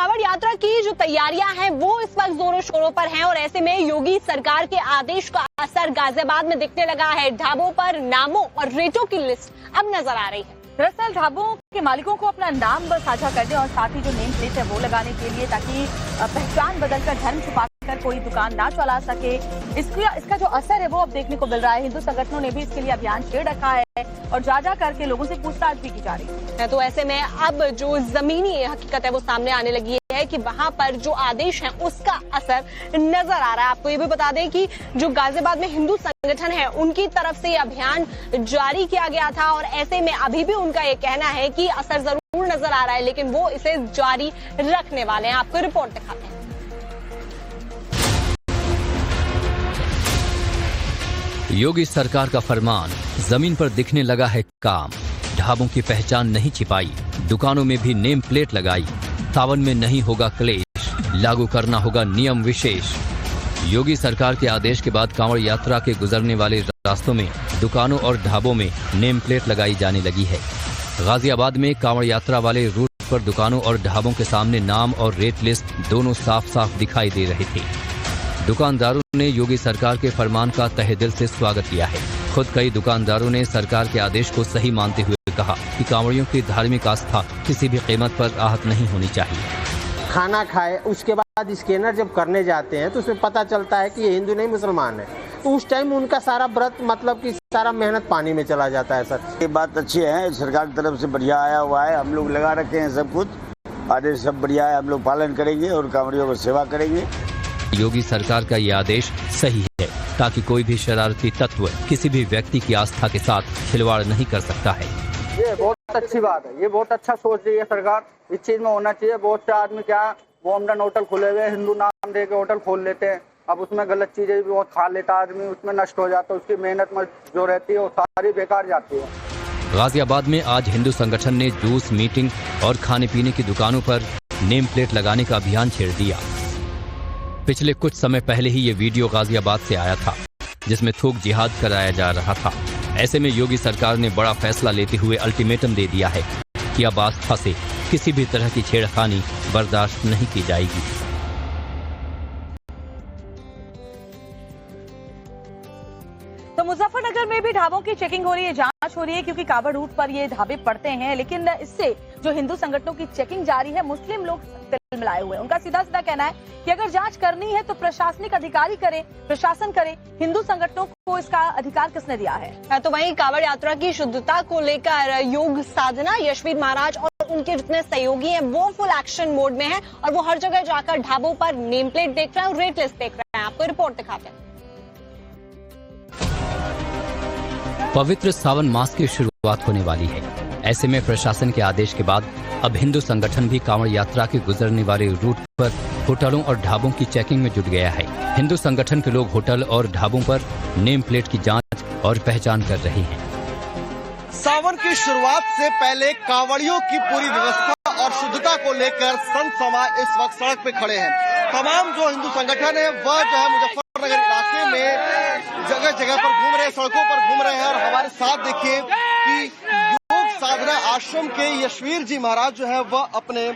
कांवड़ यात्रा की जो तैयारियां हैं वो इस वक्त जोरों शोरों पर हैं और ऐसे में योगी सरकार के आदेश का असर गाजियाबाद में दिखने लगा है। ढाबों पर नामों और रेटों की लिस्ट अब नजर आ रही है। दरअसल ढाबों के मालिकों को अपना नाम साझा करने और साथ ही जो नेम प्लेट है वो लगाने के लिए, ताकि पहचान बदलकर धर्म छुपाकर कोई दुकान ना चला सके, इसका जो असर है वो अब देखने को मिल रहा है। हिंदू संगठनों ने भी इसके लिए अभियान छेड़ रखा है और जा करके लोगों से पूछताछ भी की जा रही है। तो ऐसे में अब जो जमीनी हकीकत है वो सामने आने लगी है कि वहां पर जो आदेश है उसका असर नजर आ रहा है। आपको ये भी बता दें कि जो गाजियाबाद में हिंदू संगठन है उनकी तरफ से अभियान जारी किया गया था और ऐसे में अभी भी उनका ये कहना है कि असर जरूर नजर आ रहा है, लेकिन वो इसे जारी रखने वाले हैं। आपको रिपोर्ट दिखाते हैं। योगी सरकार का फरमान, जमीन पर दिखने लगा है काम। ढाबों की पहचान नहीं छिपाई, दुकानों में भी नेम प्लेट लगाई। सावन में नहीं होगा क्लेश, लागू करना होगा नियम विशेष। योगी सरकार के आदेश के बाद कांवड़ यात्रा के गुजरने वाले रास्तों में दुकानों और ढाबों में नेम प्लेट लगाई जाने लगी है। गाजियाबाद में कांवड़ यात्रा वाले रूट पर दुकानों और ढाबों के सामने नाम और रेट लिस्ट दोनों साफ साफ दिखाई दे रहे थे। दुकानदारों ने योगी सरकार के फरमान का तहे दिल से स्वागत किया है। खुद कई दुकानदारों ने सरकार के आदेश को सही मानते हुए कहा कि कांवड़ियों की धार्मिक आस्था किसी भी कीमत पर आहत नहीं होनी चाहिए। खाना खाए उसके बाद स्कैनर जब करने जाते हैं तो उसमें पता चलता है कि ये हिंदू नहीं मुसलमान है, तो उस टाइम उनका सारा व्रत मतलब कि सारा मेहनत पानी में चला जाता है। सर ये बात अच्छी है, सरकार की तरफ से बढ़िया आया हुआ है, हम लोग लगा रखे हैं सब कुछ, आदेश सब बढ़िया है, हम लोग पालन करेंगे और कांवड़ियों को सेवा करेंगे। योगी सरकार का ये आदेश सही है ताकि कोई भी शरारती तत्व किसी भी व्यक्ति की आस्था के साथ खिलवाड़ नहीं कर सकता है। ये बहुत अच्छी बात है, ये बहुत अच्छा सोच रही है सरकार, इस चीज में होना चाहिए। बहुत से आदमी क्या वोमडन होटल खुले हुए, हिंदू नाम दे के होटल खोल लेते हैं, अब उसमें गलत चीजें भी बहुत खा लेता आदमी, उसमें नष्ट हो जाता है, उसकी मेहनत में जो रहती है वो सारी बेकार जाती है। गाजियाबाद में आज हिंदू संगठन ने जूस, मीटिंग और खाने पीने की दुकानों पर नेम प्लेट लगाने का अभियान छेड़ दिया। पिछले कुछ समय पहले ही ये वीडियो गाजियाबाद से आया था जिसमें थूक जिहाद कराया जा रहा था। ऐसे में योगी सरकार ने बड़ा फैसला लेते हुए अल्टीमेटम दे दिया है कि अब आस्था से किसी भी तरह की छेड़खानी बर्दाश्त नहीं की जाएगी। तो मुजफ्फरनगर में भी ढाबों की चेकिंग हो रही है, जांच हो रही है, क्योंकि कांवड़ रूट पर ये ढाबे पड़ते हैं। लेकिन इससे जो हिंदू संगठनों की चेकिंग जारी है, मुस्लिम लोग तिल मिलाए हुए हैं। उनका सीधा सीधा कहना है कि अगर जांच करनी है तो प्रशासनिक अधिकारी करे, प्रशासन करे, हिंदू संगठनों को इसका अधिकार किसने दिया है। तो वहीं कांवड़ यात्रा की शुद्धता को लेकर योग साधना, यशवीर महाराज और उनके जितने सहयोगी हैं वो फुल एक्शन मोड में हैं और वो हर जगह जाकर ढाबों पर नेम प्लेट देख रहे हैं और रेट लिस्ट देख रहे हैं। आपको रिपोर्ट दिखाते हैं। पवित्र सावन मास की शुरुआत होने वाली है। ऐसे में प्रशासन के आदेश के बाद अब हिंदू संगठन भी कांवड़ यात्रा के गुजरने वाले रूट पर होटलों और ढाबों की चेकिंग में जुट गया है। हिंदू संगठन के लोग होटल और ढाबों पर नेम प्लेट की जांच और पहचान कर रहे हैं। सावन की शुरुआत से पहले कांवड़ियों की पूरी व्यवस्था और शुद्धता को लेकर संत समाज इस वक्त सड़क पे खड़े हैं। तमाम जो हिंदू संगठन है वह जो है मुजफ्फरनगर इलाके में जगह जगह पर घूम रहे हैं, सड़कों पर घूम रहे हैं और हमारे साथ देखिए कि योग साधना आश्रम के यशवीर जी महाराज जो है वह अपने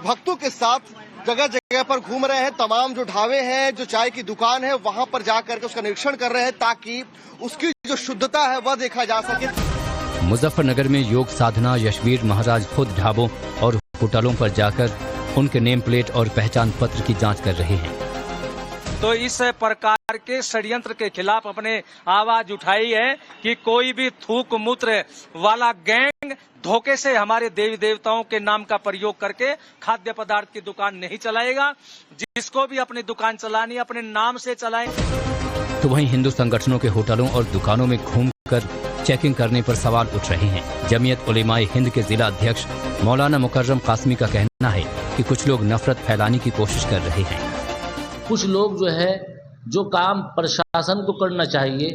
भक्तों के साथ जगह जगह पर घूम रहे हैं। तमाम जो ढाबे हैं, जो चाय की दुकान है, वहां पर जाकर के उसका निरीक्षण कर रहे हैं ताकि उसकी जो शुद्धता है वह देखा जा सके। मुजफ्फरनगर में योग साधना यशवीर महाराज खुद ढाबों और होटलों पर जाकर उनके नेम प्लेट और पहचान पत्र की जांच कर रहे हैं। तो इस प्रकार के षड्यंत्र के खिलाफ अपने आवाज उठाई है कि कोई भी थूक मूत्र वाला गैंग धोखे से हमारे देवी देवताओं के नाम का प्रयोग करके खाद्य पदार्थ की दुकान नहीं चलाएगा। जिसको भी अपनी दुकान चलानी अपने नाम से चलाएं। तो वहीं हिंदू संगठनों के होटलों और दुकानों में घूमकर चेकिंग करने पर सवाल उठ रहे हैं। जमीयत उलेमाए हिंद के जिला अध्यक्ष मौलाना मुकर्रम कासमी का कहना है कि कुछ लोग नफरत फैलाने की कोशिश कर रहे हैं। कुछ लोग जो है, जो काम प्रशासन को करना चाहिए,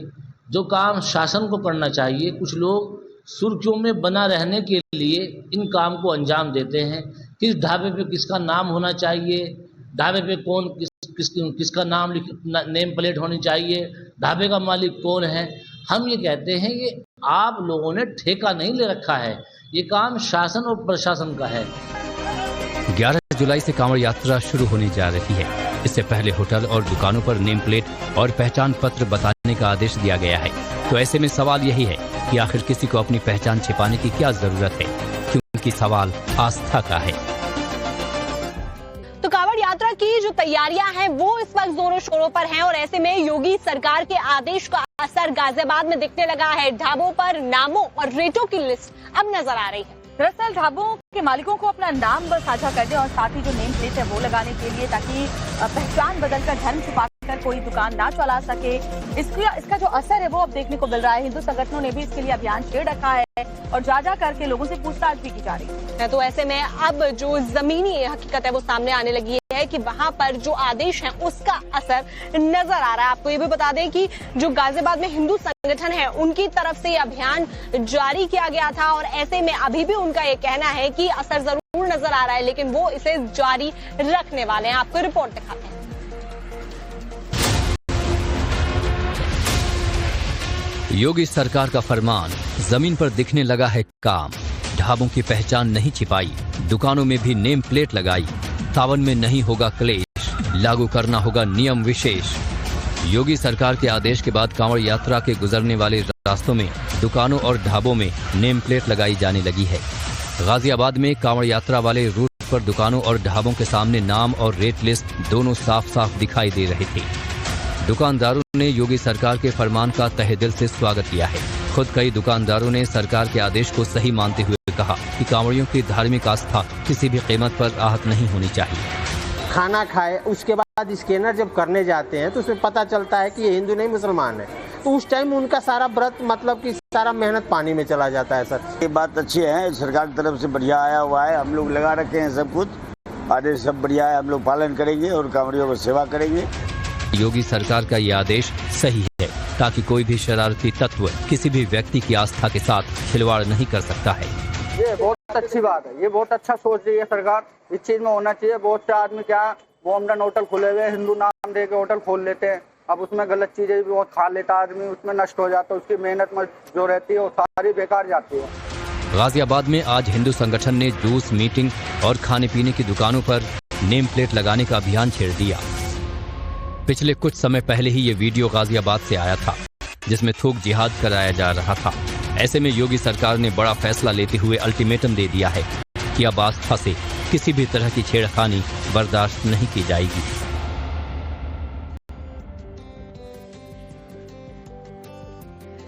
जो काम शासन को करना चाहिए, कुछ लोग सुर्खियों में बना रहने के लिए इन काम को अंजाम देते हैं। किस ढाबे पे किसका नाम होना चाहिए, ढाबे पे कौन किसका नाम नेम प्लेट होनी चाहिए, ढाबे का मालिक कौन है। हम ये कहते हैं ये आप लोगों ने ठेका नहीं ले रखा है, ये काम शासन और प्रशासन का है। 11 जुलाई से कांवड़ यात्रा शुरू होने जा रही है। इससे पहले होटल और दुकानों पर नेम प्लेट और पहचान पत्र बताने का आदेश दिया गया है। तो ऐसे में सवाल यही है कि आखिर किसी को अपनी पहचान छिपाने की क्या जरूरत है, क्योंकि सवाल आस्था का है। तो कांवड़ यात्रा की जो तैयारियां हैं वो इस वक्त जोरों शोरों पर हैं और ऐसे में योगी सरकार के आदेश का असर गाजियाबाद में दिखने लगा है। ढाबों पर नामों और रेटों की लिस्ट अब नजर आ रही है। दरअसल ढाबों के मालिकों को अपना नाम साझा कर दें और साथ ही जो नेम प्लेट है वो लगाने के लिए, ताकि पहचान बदलकर धर्म छुपाकर कोई दुकान ना चला सके। इसका जो असर है वो अब देखने को मिल रहा है। हिंदू संगठनों ने भी इसके लिए अभियान छेड़ रखा है और जा करके लोगों से पूछताछ भी की जा रही है। तो ऐसे में अब जो जमीनी हकीकत है वो सामने आने लगी है कि वहां पर जो आदेश है उसका असर नजर आ रहा है। आपको ये भी बता दें कि जो गाजियाबाद में हिंदू संगठन है उनकी तरफ से अभियान जारी किया गया था और ऐसे में अभी भी उनका ये कहना है कि असर जरूर नजर आ रहा है, लेकिन वो इसे जारी रखने वाले हैं। आपको रिपोर्ट दिखाते हैं। योगी सरकार का फरमान, जमीन पर दिखने लगा है काम। ढाबों की पहचान नहीं छिपाई, दुकानों में भी नेम प्लेट लगाई। सावन में नहीं होगा क्लेश, लागू करना होगा नियम विशेष। योगी सरकार के आदेश के बाद कांवड़ यात्रा के गुजरने वाले रास्तों में दुकानों और ढाबों में नेम प्लेट लगाई जाने लगी है। गाजियाबाद में कांवड़ यात्रा वाले रूट पर दुकानों और ढाबों के सामने नाम और रेट लिस्ट दोनों साफ साफ दिखाई दे रहे थे। दुकानदारों ने योगी सरकार के फरमान का तहे दिल से स्वागत किया है। खुद कई दुकानदारों ने सरकार के आदेश को सही मानते हुए कहा कि कांवड़ियों की धार्मिक आस्था किसी भी कीमत पर आहत नहीं होनी चाहिए। खाना खाए उसके बाद स्कैनर जब करने जाते हैं तो उसमें पता चलता है कि ये हिंदू नहीं मुसलमान है, तो उस टाइम उनका सारा व्रत मतलब कि सारा मेहनत पानी में चला जाता है। सर ये बात अच्छी है, सरकार की तरफ से बढ़िया आया हुआ है। हम लोग लगा रखे हैं सब कुछ, आदेश सब बढ़िया है। हम लोग पालन करेंगे और कांवड़ियों को सेवा करेंगे। योगी सरकार का ये आदेश सही है ताकि कोई भी शरारती तत्व किसी भी व्यक्ति की आस्था के साथ खिलवाड़ नहीं कर सकता है। ये बहुत अच्छी बात है, ये बहुत अच्छा सोच रही है सरकार। इस चीज में होना चाहिए। बहुत से आदमी क्या वो हमने होटल खुले हुए, हिंदू नाम दे के होटल खोल लेते हैं। अब उसमें गलत चीजें भी बहुत खा लेता आदमी, उसमें नष्ट हो जाता है। उसकी मेहनत जो रहती है वो सारी बेकार जाती है। गाजियाबाद में आज हिंदू संगठन ने जूस, मीटिंग और खाने पीने की दुकानों पर नेम प्लेट लगाने का अभियान छेड़ दिया। पिछले कुछ समय पहले ही ये वीडियो गाजियाबाद से आया था जिसमें थूक जिहाद कराया जा रहा था। ऐसे में योगी सरकार ने बड़ा फैसला लेते हुए अल्टीमेटम दे दिया है कि अब आस्था से किसी भी तरह की छेड़खानी बर्दाश्त नहीं की जाएगी।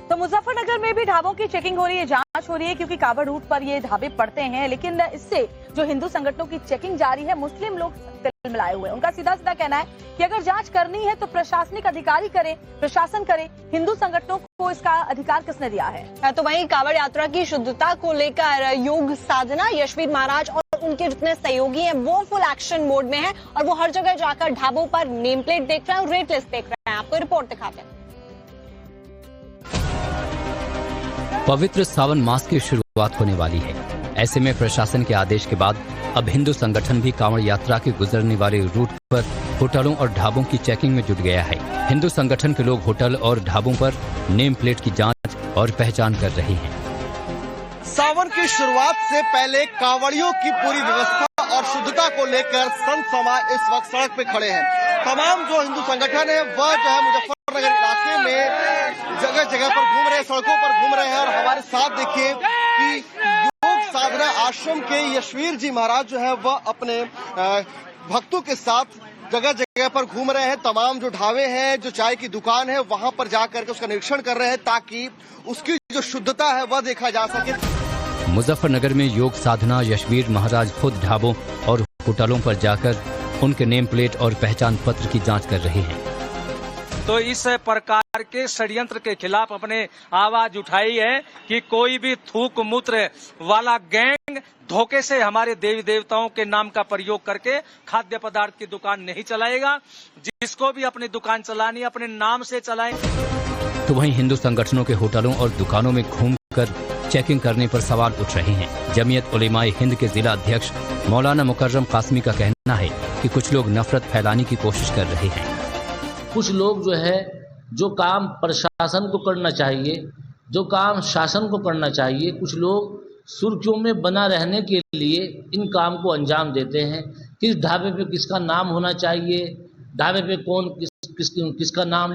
तो मुजफ्फरनगर में भी ढाबों की चेकिंग हो रही है, जांच हो रही है, क्योंकि कांवड़ रूट पर ये ढाबे पड़ते हैं। लेकिन इससे जो हिंदू संगठनों की चेकिंग जारी है, मुस्लिम लोग तिल मिलाए हुए हैं। उनका सीधा सीधा कहना है कि अगर जांच करनी है तो प्रशासनिक अधिकारी करे, प्रशासन करे। हिंदू संगठनों को इसका अधिकार किसने दिया है? तो वहीं कांवड़ यात्रा की शुद्धता को लेकर योग साधना यशवीर महाराज और उनके जितने सहयोगी हैं वो फुल एक्शन मोड में हैं और वो हर जगह जाकर ढाबों पर नेम प्लेट देख रहे हैं और रेट लिस्ट देख रहे हैं। आपको रिपोर्ट दिखाते हैं। पवित्र सावन मास की शुरुआत होने वाली है। ऐसे में प्रशासन के आदेश के बाद अब हिंदू संगठन भी कांवड़ यात्रा के गुजरने वाले रूट पर होटलों और ढाबों की चेकिंग में जुट गया है। हिंदू संगठन के लोग होटल और ढाबों पर नेम प्लेट की जांच और पहचान कर रहे हैं। सावन की शुरुआत से पहले कांवड़ियों की पूरी व्यवस्था और शुद्धता को लेकर संत समाज इस वक्त सड़क पे खड़े हैं। तमाम जो हिंदू संगठन है वह जो है मुजफ्फरनगर इलाके में जगह जगह पर घूम रहे हैं, सड़कों पर घूम रहे हैं। और हमारे साथ देखिए कि योग साधना आश्रम के यशवीर जी महाराज जो है वह अपने भक्तों के साथ जगह जगह पर घूम रहे हैं। तमाम जो ढाबे हैं, जो चाय की दुकान है, वहां पर जाकर के उसका निरीक्षण कर रहे हैं ताकि उसकी जो शुद्धता है वह देखा जा सके। मुजफ्फरनगर में योग साधना यशवीर महाराज खुद ढाबों और होटलों पर जाकर उनके नेम प्लेट और पहचान पत्र की जांच कर रहे हैं। तो इस प्रकार के षड्यंत्र के खिलाफ अपने आवाज उठाई है कि कोई भी थूक मूत्र वाला गैंग धोखे से हमारे देवी देवताओं के नाम का प्रयोग करके खाद्य पदार्थ की दुकान नहीं चलाएगा। जिसको भी अपनी दुकान चलानी अपने नाम से चलाए। तो वहीं हिंदू संगठनों के होटलों और दुकानों में घूमकर चेकिंग करने पर सवाल उठ रहे हैं। जमीयत उलेमाए हिंद के जिला अध्यक्ष मौलाना मुकर्रम कासमी का कहना है कि कुछ लोग नफरत फैलाने की कोशिश कर रहे हैं। कुछ लोग जो है, जो काम प्रशासन को करना चाहिए, जो काम शासन को करना चाहिए, कुछ लोग सुर्खियों में बना रहने के लिए इन काम को अंजाम देते हैं। किस ढाबे पे किसका नाम होना चाहिए, ढाबे पे कौन किसका नाम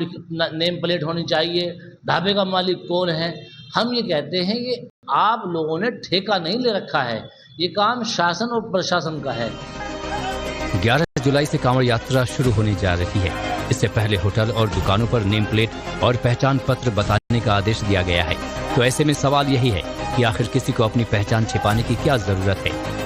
नेम प्लेट होनी चाहिए, ढाबे का मालिक कौन है। हम ये कहते हैं ये आप लोगों ने ठेका नहीं ले रखा है, ये काम शासन और प्रशासन का है। 11 जुलाई से कांवड़ यात्रा शुरू होने जा रही है। इससे पहले होटल और दुकानों पर नेम प्लेट और पहचान पत्र बताने का आदेश दिया गया है। तो ऐसे में सवाल यही है कि आखिर किसी को अपनी पहचान छिपाने की क्या जरूरत है।